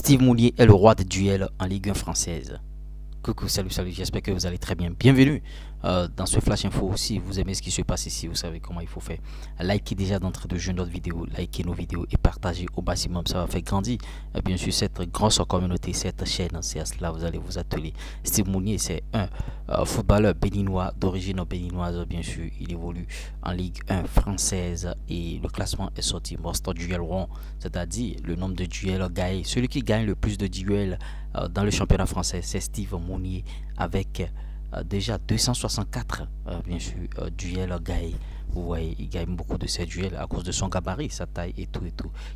Steve Mounier est le roi des duels en Ligue 1 française. Coucou, salut, j'espère que vous allez très bien. Bienvenue dans ce Flash Info. Si vous aimez ce qui se passe ici, vous savez comment il faut faire. Likez déjà d'entrée de jeu notre vidéo, likez nos vidéos et partagez au maximum. Ça va faire grandir, bien sûr, cette grosse communauté, cette chaîne. C'est à cela vous allez vous atteler. Steve Mounier, c'est un footballeur béninois, d'origine béninoise, bien sûr. Il évolue en Ligue 1 française et le classement est sorti. Most duel rond, c'est-à-dire le nombre de duels gagnés. Celui qui gagne le plus de duels dans le championnat français, c'est Steve Mounier avec déjà 264 bien sûr duels gagnés. Vous voyez, il gagne beaucoup de ces duels à cause de son gabarit, sa taille et tout,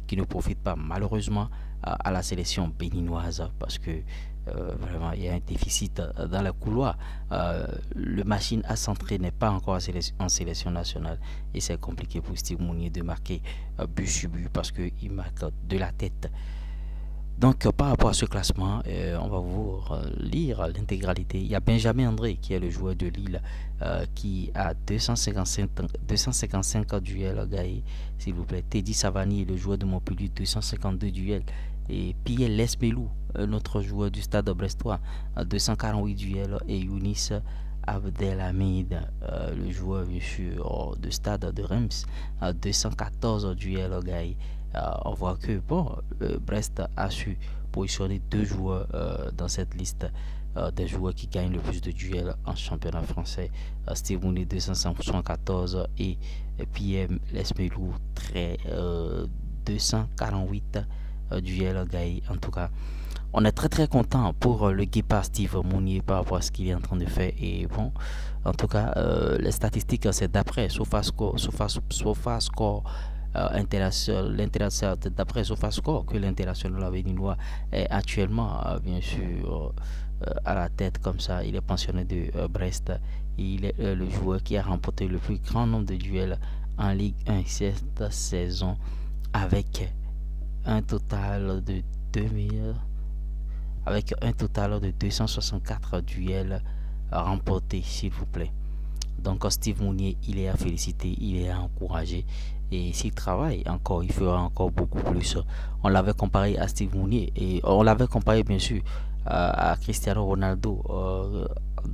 qui ne profite pas malheureusement à la sélection béninoise parce que vraiment il y a un déficit dans le couloir. Le machine à centrer n'est pas encore en sélection nationale et c'est compliqué pour Steve Mounier de marquer but sur but parce qu'il marque de la tête. Donc par rapport à ce classement, on va vous lire l'intégralité. Il y a Benjamin André qui est le joueur de Lille qui a 255 duels gagnés, s'il vous plaît. Teddy Savani, le joueur de Montpellier, 252 duels. Et Pierre Lesmelou, notre joueur du Stade Brestois, 248 duels. Et Younis Abdelhamid, le joueur bien sûr de Stade de Reims, 214 duels gagnés. On voit que bon, Brest a su positionner deux joueurs dans cette liste des joueurs qui gagnent le plus de duels en championnat français. Steve Mounier 274 et Pierre Lesmelou 248 duels gagnés. En tout cas, on est très content pour le guépard Steve Mounier par rapport à ce qu'il est en train de faire. Et bon, en tout cas, les statistiques, c'est d'après SofaScore l'international d'après SofaScore que l'international béninois est actuellement bien sûr à la tête comme ça. Il est pensionné de Brest. Il est le joueur qui a remporté le plus grand nombre de duels en Ligue 1 cette saison avec un total de 264 duels remportés, s'il vous plaît. Donc Steve Mounier, il est à féliciter, il est à encourager. Et s'il travaille encore, il fera encore beaucoup plus. On l'avait comparé à Steve Mounier et on l'avait comparé bien sûr à Cristiano Ronaldo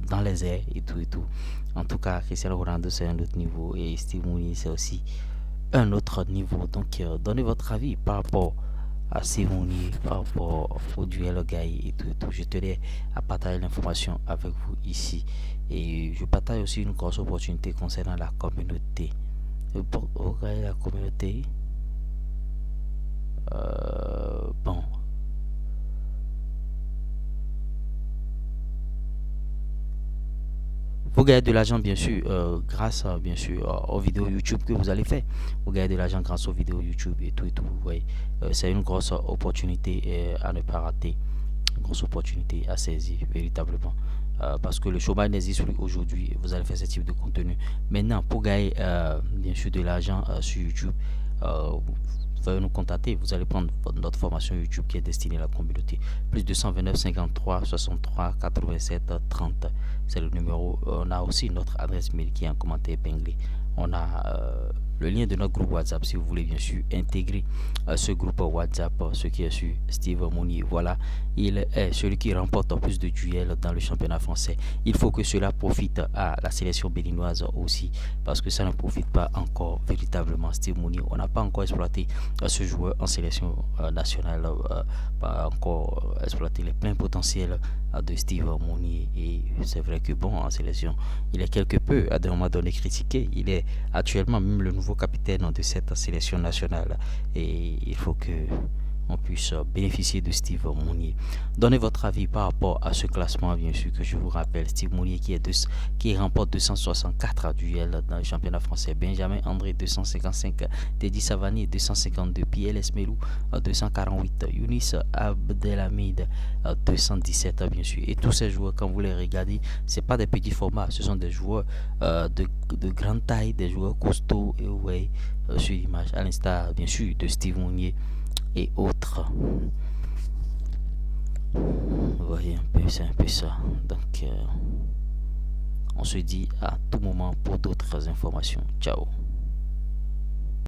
dans les airs et tout. En tout cas, Cristiano Ronaldo c'est un autre niveau et Steve Mounier c'est aussi un autre niveau. Donc donnez votre avis par rapport à Steve Mounier, par rapport au duel gagné et tout. Je tenais à partager l'information avec vous ici et je partage aussi une grosse opportunité concernant la communauté. Pour regarder la communauté, bon, vous gagnez de l'argent bien sûr grâce bien sûr aux vidéos YouTube que vous allez faire. Vous gagnez de l'argent grâce aux vidéos YouTube et tout. Vous voyez, c'est une grosse opportunité à ne pas rater, une grosse opportunité à saisir véritablement. Parce que le chômage n'existe plus aujourd'hui, vous allez faire ce type de contenu. Maintenant, pour gagner bien sûr de l'argent sur YouTube, vous allez nous contacter, vous allez prendre notre formation YouTube qui est destinée à la communauté. Plus 229 53 63 87 30, c'est le numéro. On a aussi notre adresse mail qui est en commentaire épinglé. On a le lien de notre groupe WhatsApp si vous voulez bien sûr intégrer ce groupe WhatsApp, ce qui est sur Steve Mounier. Voilà, il est celui qui remporte plus de duels dans le championnat français. Il faut que cela profite à la sélection béninoise aussi parce que ça ne profite pas encore véritablement. Steve Mounier, on n'a pas encore exploité ce joueur en sélection nationale, pas encore exploité les pleins potentiels de Steve Mounier. Et c'est vrai que bon, en sélection il est quelque peu à un moment donné critiqué. Il est actuellement même le nouveau capitaine de cette sélection nationale et il faut que on puisse bénéficier de Steve Mounier. Donnez votre avis par rapport à ce classement bien sûr que je vous rappelle. Steve Mounier qui remporte 264 duels dans le championnat français. Benjamin André 255, Teddy Savani 252, Pierre Lesmelou 248, Younis Abdelhamid 217 bien sûr. Et tous ces joueurs quand vous les regardez, c'est pas des petits formats, ce sont des joueurs de grande taille, des joueurs costauds et ouais, sur l'image à l'instar bien sûr de Steve Mounier et autres. Vous voyez un peu, c'est un peu ça. Donc on se dit à tout moment pour d'autres informations. Ciao.